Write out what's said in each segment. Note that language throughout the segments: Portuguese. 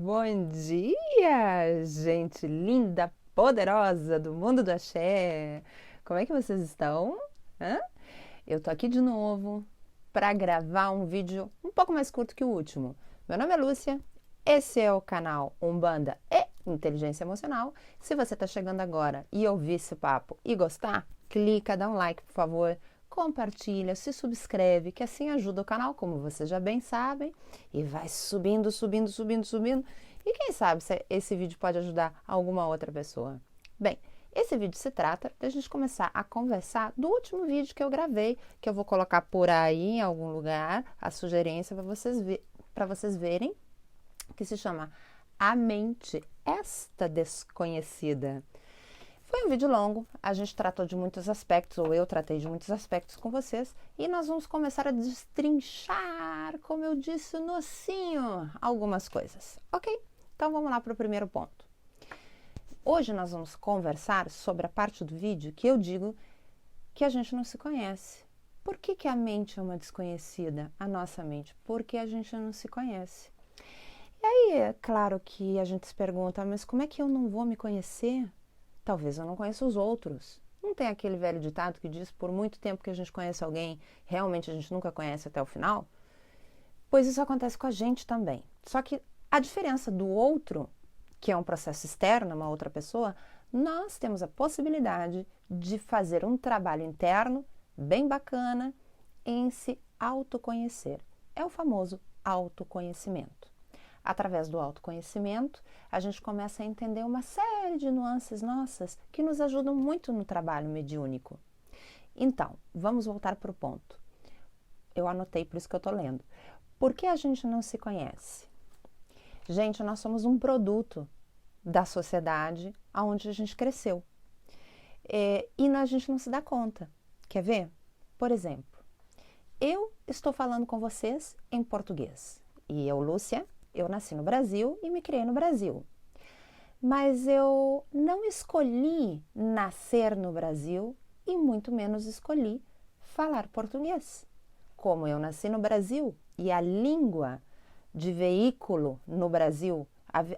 Bom dia, gente linda, poderosa do mundo do axé. Como é que vocês estão? Hã? Eu tô aqui de novo para gravar um vídeo um pouco mais curto que o último. Meu nome é Lúcia, esse é o canal Umbanda e Inteligência Emocional. Se você tá chegando agora e ouvir esse papo e gostar, clica, dá um like, por favor. Compartilha, se subscreve, que assim ajuda o canal, como vocês já bem sabem, e vai subindo, subindo, subindo, subindo. E quem sabe se esse vídeo pode ajudar alguma outra pessoa. Bem, esse vídeo se trata de a gente começar a conversar do último vídeo que eu gravei, que eu vou colocar por aí em algum lugar, a sugerência para vocês verem, que se chama A Mente, Esta Desconhecida. Foi um vídeo longo, a gente tratou de muitos aspectos, ou eu tratei de muitos aspectos com vocês, e nós vamos começar a destrinchar, como eu disse no ossinho, algumas coisas, ok? Então vamos lá para o primeiro ponto. Hoje nós vamos conversar sobre a parte do vídeo que eu digo que a gente não se conhece. Por que a mente é uma desconhecida, a nossa mente? Porque a gente não se conhece. E aí, é claro que a gente se pergunta, mas como é que eu não vou me conhecer? Talvez eu não conheça os outros. Não tem aquele velho ditado que diz por muito tempo que a gente conhece alguém, realmente a gente nunca conhece até o final? Pois isso acontece com a gente também. Só que a diferença do outro, que é um processo externo, uma outra pessoa, nós temos a possibilidade de fazer um trabalho interno bem bacana em se autoconhecer. É o famoso autoconhecimento. Através do autoconhecimento, a gente começa a entender uma série de nuances nossas que nos ajudam muito no trabalho mediúnico. Então, vamos voltar para o ponto. Eu anotei, por isso que eu estou lendo. Por que a gente não se conhece? Gente, nós somos um produto da sociedade onde a gente cresceu. E a gente não se dá conta. Quer ver? Por exemplo, eu estou falando com vocês em português. E eu, Lúcia, eu nasci no Brasil e me criei no Brasil. Mas eu não escolhi nascer no Brasil e muito menos escolhi falar português. Como eu nasci no Brasil e a língua de veículo no Brasil,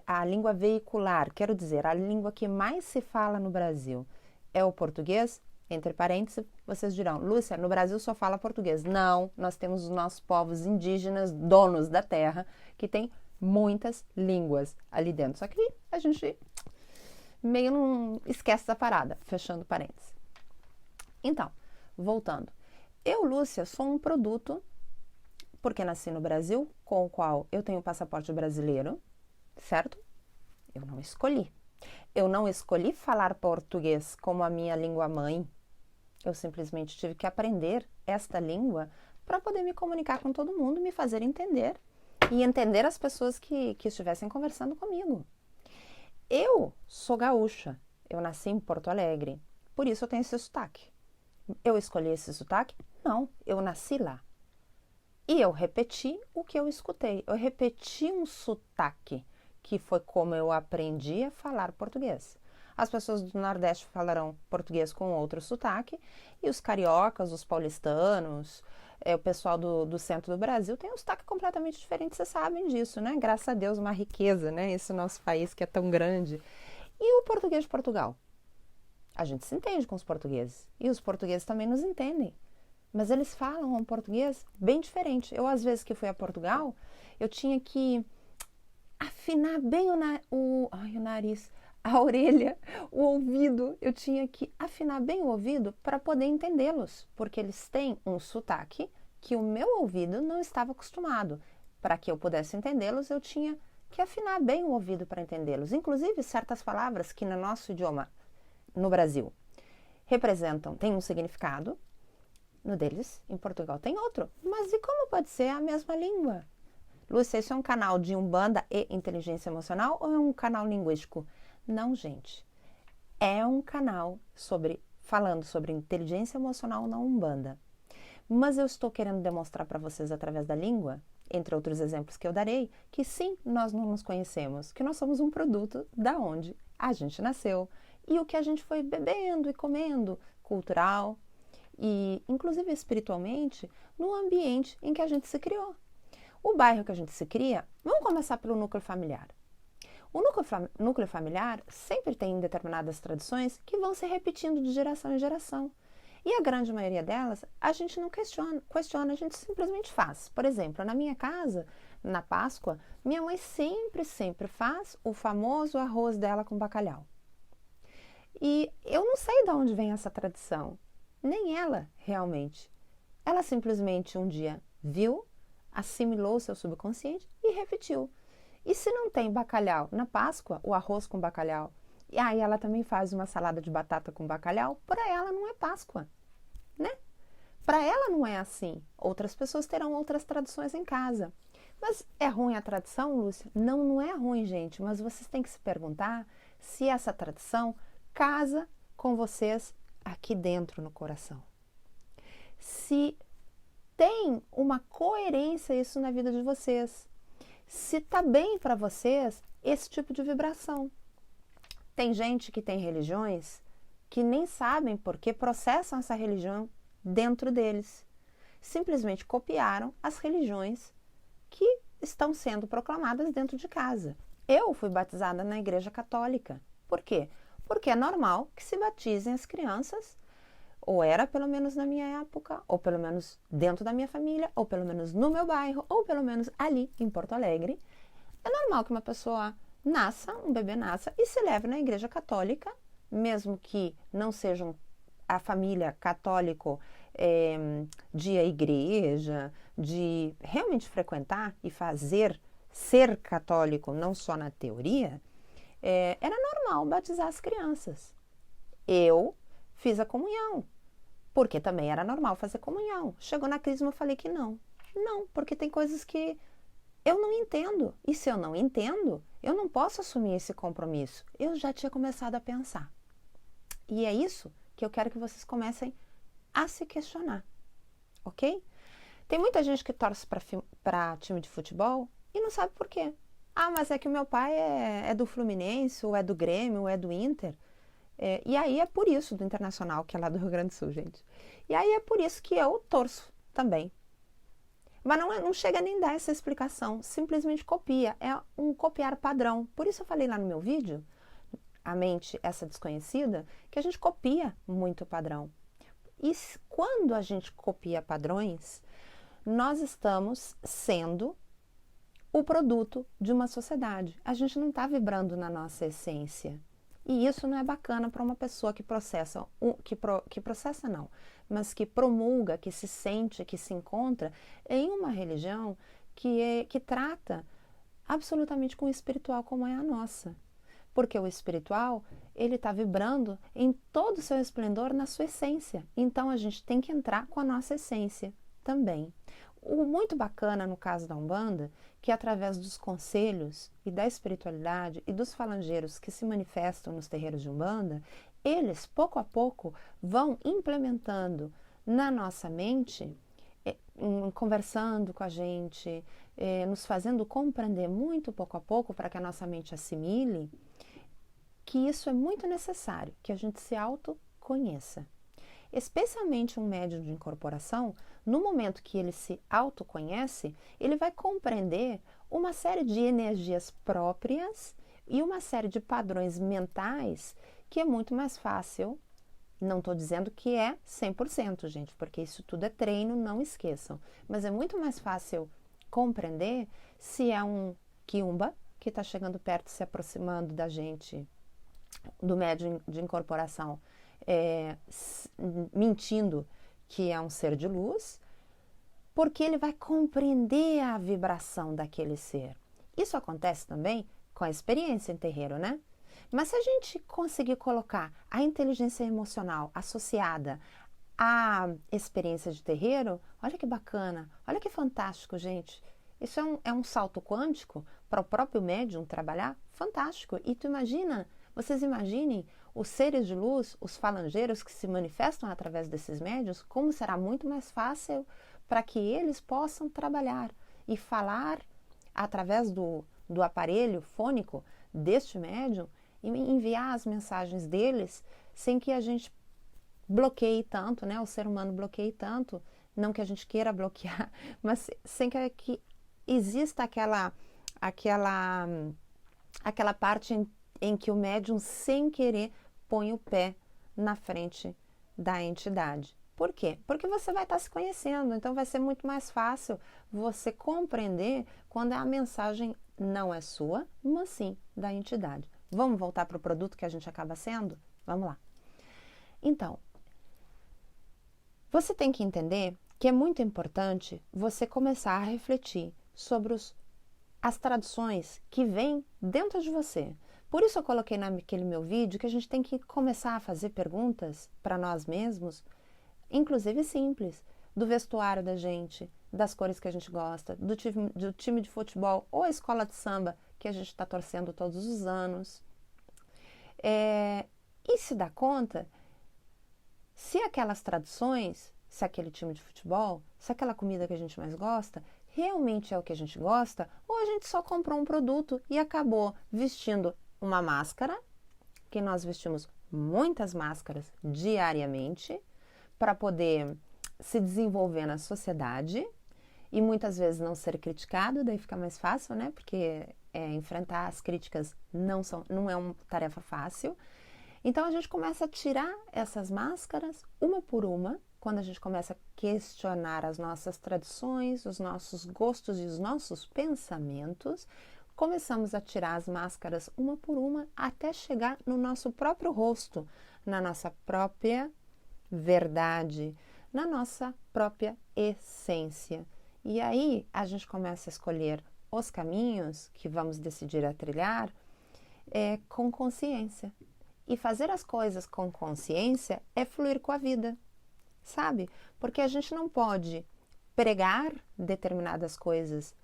a língua veicular, quero dizer, a língua que mais se fala no Brasil é o português, entre parênteses, vocês dirão, Lúcia, no Brasil só fala português. Não, nós temos os nossos povos indígenas, donos da terra, que têm muitas línguas ali dentro. Só que a gente meio não esquece da parada, fechando parênteses. Então, voltando. Eu, Lúcia, sou um produto, porque nasci no Brasil, com o qual eu tenho passaporte brasileiro, certo? Eu não escolhi. Eu não escolhi falar português como a minha língua mãe. Eu simplesmente tive que aprender esta língua para poder me comunicar com todo mundo, me fazer entender e entender as pessoas que estivessem conversando comigo. Eu sou gaúcha, eu nasci em Porto Alegre, por isso eu tenho esse sotaque. Eu escolhi esse sotaque? Não, eu nasci lá. E eu repeti o que eu escutei, eu repeti um sotaque, que foi como eu aprendi a falar português. As pessoas do Nordeste falarão português com outro sotaque, e os cariocas, os paulistanos, o pessoal do centro do Brasil tem um sotaque completamente diferente, vocês sabem disso, né? Graças a Deus, uma riqueza, né? Esse nosso país que é tão grande. E o português de Portugal? A gente se entende com os portugueses, e os portugueses também nos entendem. Mas eles falam um português bem diferente. Eu, às vezes que fui a Portugal, eu tinha que afinar bem o nariz, a orelha, o ouvido. Eu tinha que afinar bem o ouvido para poder entendê-los, porque eles têm um sotaque que o meu ouvido não estava acostumado. Para que eu pudesse entendê-los, eu tinha que afinar bem o ouvido para entendê-los. Inclusive, certas palavras que no nosso idioma, no Brasil, representam, têm um significado, no deles, em Portugal, tem outro. Mas e como pode ser a mesma língua? Lúcia, isso é um canal de Umbanda e Inteligência Emocional ou é um canal linguístico? Não, gente. É um canal falando sobre inteligência emocional na Umbanda. Mas eu estou querendo demonstrar para vocês através da língua, entre outros exemplos que eu darei, que sim, nós não nos conhecemos, que nós somos um produto da onde a gente nasceu e o que a gente foi bebendo e comendo, cultural e, inclusive espiritualmente, no ambiente em que a gente se criou. O bairro que a gente se cria, vamos começar pelo núcleo familiar. O núcleo familiar sempre tem determinadas tradições que vão se repetindo de geração em geração. E a grande maioria delas, a gente não questiona, a gente simplesmente faz. Por exemplo, na minha casa, na Páscoa, minha mãe sempre faz o famoso arroz dela com bacalhau. E eu não sei de onde vem essa tradição, nem ela realmente. Ela simplesmente um dia viu, assimilou o seu subconsciente e repetiu. E se não tem bacalhau na Páscoa, o arroz com bacalhau, e aí ela também faz uma salada de batata com bacalhau, para ela não é Páscoa, né? Para ela não é assim. Outras pessoas terão outras tradições em casa. Mas é ruim a tradição, Lúcia? Não, não é ruim, gente, mas vocês têm que se perguntar se essa tradição casa com vocês aqui dentro no coração. Se tem uma coerência isso na vida de vocês. Se tá bem para vocês esse tipo de vibração. Tem gente que tem religiões que nem sabem porque processam essa religião dentro deles. Simplesmente copiaram as religiões que estão sendo proclamadas dentro de casa. Eu fui batizada na Igreja Católica. Por quê? Porque é normal que se batizem as crianças, ou era pelo menos na minha época, ou pelo menos dentro da minha família, ou pelo menos no meu bairro, ou pelo menos ali em Porto Alegre. É normal que uma pessoa nasça, um bebê nasça e se leve na Igreja Católica, mesmo que não sejam a família católico de ir à igreja, de realmente frequentar e fazer ser católico, não só na teoria, era normal batizar as crianças. Eu fiz a comunhão, porque também era normal fazer comunhão. Chegou na crisma, eu falei que não. Não, porque tem coisas que eu não entendo. E se eu não entendo, eu não posso assumir esse compromisso. Eu já tinha começado a pensar. E é isso que eu quero que vocês comecem a se questionar, ok? Tem muita gente que torce para time de futebol e não sabe por quê. Ah, mas é que o meu pai é do Fluminense, ou é do Grêmio, ou é do Inter. E aí é por isso, do Internacional, que é lá do Rio Grande do Sul, gente. E aí é por isso que eu torço também. Mas não chega nem a dar essa explicação, simplesmente copia, é um copiar padrão. Por isso eu falei lá no meu vídeo, a mente, essa desconhecida, que a gente copia muito padrão. E quando a gente copia padrões, nós estamos sendo o produto de uma sociedade. A gente não está vibrando na nossa essência. E isso não é bacana para uma pessoa que processa, que processa não, mas que promulga, que se sente, que se encontra em uma religião que trata absolutamente com o espiritual como é a nossa. Porque o espiritual, ele está vibrando em todo o seu esplendor na sua essência. Então a gente tem que entrar com a nossa essência também. O muito bacana no caso da Umbanda, que através dos conselhos e da espiritualidade e dos falangeiros que se manifestam nos terreiros de Umbanda, eles, pouco a pouco, vão implementando na nossa mente, conversando com a gente, nos fazendo compreender muito pouco a pouco, para que a nossa mente assimile, que isso é muito necessário, que a gente se autoconheça. Especialmente um médium de incorporação, no momento que ele se autoconhece, ele vai compreender uma série de energias próprias e uma série de padrões mentais que é muito mais fácil. Não estou dizendo que é 100%, gente, porque isso tudo é treino, não esqueçam. Mas é muito mais fácil compreender se é um quiumba que está chegando perto, se aproximando da gente, do médium de incorporação, mentindo que é um ser de luz, porque ele vai compreender a vibração daquele ser. Isso acontece também com a experiência em terreiro, né? Mas se a gente conseguir colocar a inteligência emocional associada à experiência de terreiro, olha que bacana, olha que fantástico, gente. Isso é um salto quântico para o próprio médium trabalhar? Fantástico. E vocês imaginem os seres de luz, os falangeiros que se manifestam através desses médiuns, como será muito mais fácil para que eles possam trabalhar e falar através do aparelho fônico deste médium e enviar as mensagens deles sem que a gente bloqueie tanto, né? O ser humano bloqueie tanto, não que a gente queira bloquear, mas sem que exista aquela aquela parte em que o médium, sem querer, põe o pé na frente da entidade. Por quê? Porque você vai estar se conhecendo, então vai ser muito mais fácil você compreender quando a mensagem não é sua, mas sim da entidade. Vamos voltar para o produto que a gente acaba sendo? Vamos lá. Então, você tem que entender que é muito importante você começar a refletir sobre as traduções que vêm dentro de você. Por isso eu coloquei naquele meu vídeo que a gente tem que começar a fazer perguntas para nós mesmos, inclusive simples, do vestuário da gente, das cores que a gente gosta, do time de futebol ou a escola de samba que a gente está torcendo todos os anos. E se dá conta se aquelas traduções, se aquele time de futebol, se aquela comida que a gente mais gosta, realmente é o que a gente gosta, ou a gente só comprou um produto e acabou vestindo uma máscara, que nós vestimos muitas máscaras diariamente, para poder se desenvolver na sociedade e muitas vezes não ser criticado, daí fica mais fácil, né? Porque enfrentar as críticas não é uma tarefa fácil. Então a gente começa a tirar essas máscaras uma por uma, quando a gente começa a questionar as nossas tradições, os nossos gostos e os nossos pensamentos, começamos a tirar as máscaras uma por uma até chegar no nosso próprio rosto, na nossa própria verdade, na nossa própria essência. E aí a gente começa a escolher os caminhos que vamos decidir a trilhar com consciência. E fazer as coisas com consciência é fluir com a vida, sabe? Porque a gente não pode pregar determinadas coisas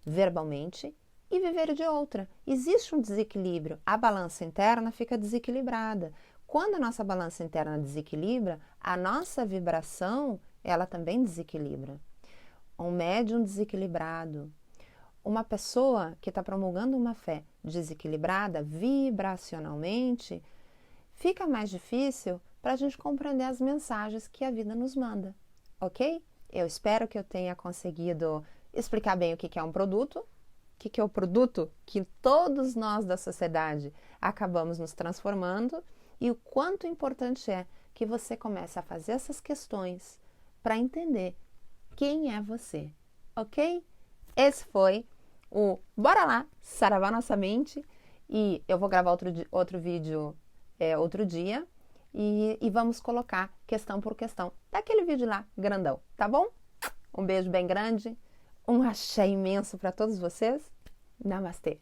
verbalmente e viver de outra. Existe um desequilíbrio. A balança interna fica desequilibrada. Quando a nossa balança interna desequilibra, a nossa vibração, ela também desequilibra. Um médium desequilibrado, uma pessoa que está promulgando uma fé desequilibrada vibracionalmente, fica mais difícil para a gente compreender as mensagens que a vida nos manda, ok? Eu espero que eu tenha conseguido explicar bem o que é um produto, o que é o produto que todos nós da sociedade acabamos nos transformando e o quanto importante é que você comece a fazer essas questões para entender quem é você, ok? Esse foi o Bora Lá, Saravar Nossa Mente, e eu vou gravar outro vídeo outro dia e vamos colocar questão por questão daquele vídeo lá grandão, tá bom? Um beijo bem grande, um axé imenso para todos vocês. Namastê!